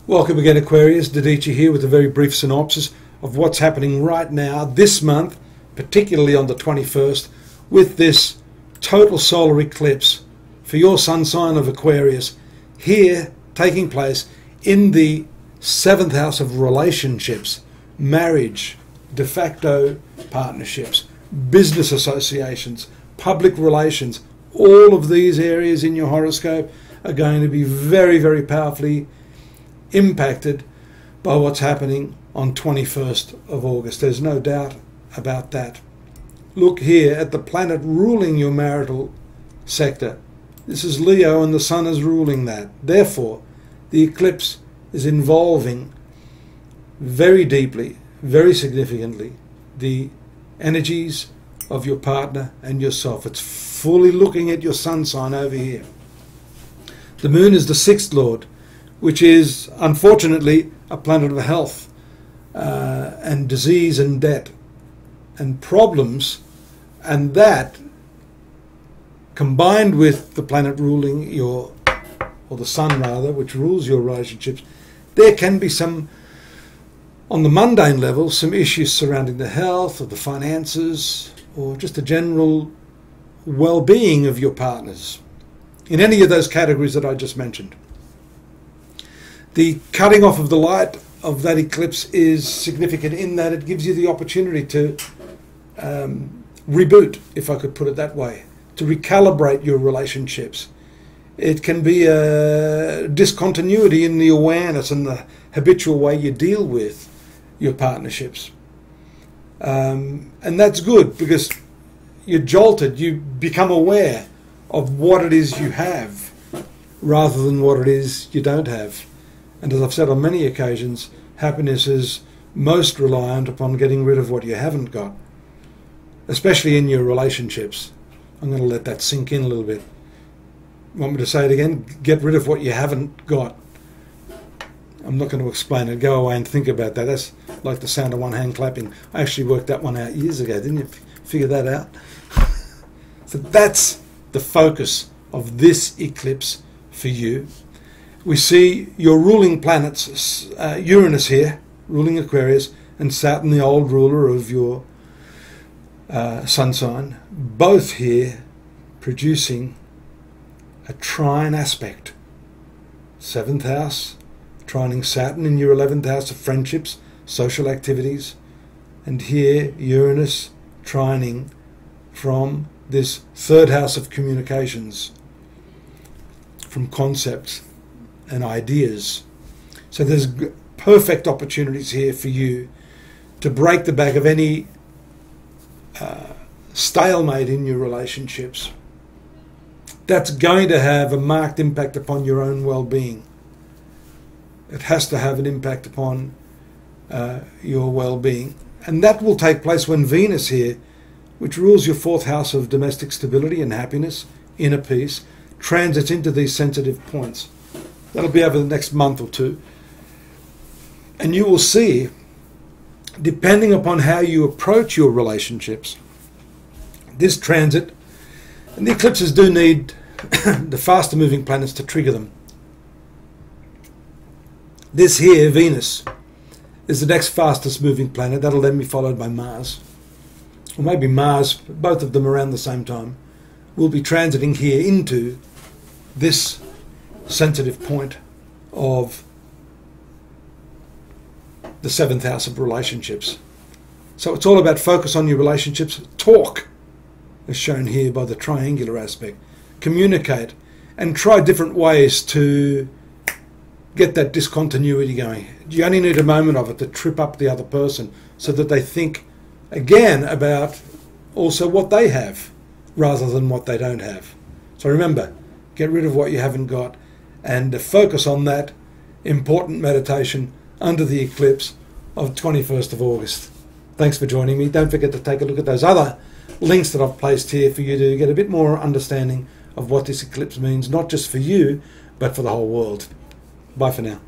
Welcome again, Aquarius. Dadichi here with a very brief synopsis of what's happening right now this month, particularly on the 21st, with this total solar eclipse for your sun sign of Aquarius, here taking place in the 7th house of relationships, marriage, de facto partnerships, business associations, public relations. All of these areas in your horoscope are going to be very, very powerfully impacted by what's happening on 21st of August. There's no doubt about that. Look here at the planet ruling your marital sector. This is Leo and the Sun is ruling that. Therefore, the eclipse is involving very deeply, very significantly, the energies of your partner and yourself. It's fully looking at your sun sign over here. The moon is the 6th lord, which is unfortunately a planet of health and disease and debt and problems, and that combined with the planet ruling your, or the sun rather, which rules your relationships, there can be some, on the mundane level, some issues surrounding the health or the finances or just the general well-being of your partners in any of those categories that I just mentioned. The cutting off of the light of that eclipse is significant in that it gives you the opportunity to reboot, if I could put it that way, to recalibrate your relationships. It can be a discontinuity in the awareness and the habitual way you deal with your partnerships. And that's good because you're jolted, you become aware of what it is you have rather than what it is you don't have. And as I've said on many occasions, happiness is most reliant upon getting rid of what you haven't got, especially in your relationships. I'm going to let that sink in a little bit. Want me to say it again? Get rid of what you haven't got. I'm not going to explain it. Go away and think about that. That's like the sound of one hand clapping. I actually worked that one out years ago. Didn't you figure that out? So that's the focus of this eclipse for you. We see your ruling planets, Uranus here, ruling Aquarius, and Saturn, the old ruler of your sun sign, both here producing a trine aspect. 7th house, trining Saturn in your 11th house of friendships, social activities, and here Uranus trining from this 3rd house of communications, from concepts and ideas. So there's perfect opportunities here for you to break the back of any stalemate in your relationships. That's going to have a marked impact upon your own well-being. It has to have an impact upon your well-being. And that will take place when Venus here, which rules your 4th house of domestic stability and happiness, inner peace, transits into these sensitive points. That'll be over the next month or two. And you will see, depending upon how you approach your relationships, this transit, and the eclipses do need the faster moving planets to trigger them. This here, Venus, is the next fastest moving planet. That'll then be followed by Mars. Or maybe Mars, both of them around the same time, will be transiting here into this sensitive point of the 7th house of relationships. So it's all about focus on your relationships. Talk, as shown here by the triangular aspect. Communicate and try different ways to get that discontinuity going. You only need a moment of it to trip up the other person so that they think again about also what they have rather than what they don't have. So remember, get rid of what you haven't got and focus on that important meditation under the eclipse of 21st of August. Thanks for joining me. Don't forget to take a look at those other links that I've placed here for you to get a bit more understanding of what this eclipse means, not just for you, but for the whole world. Bye for now.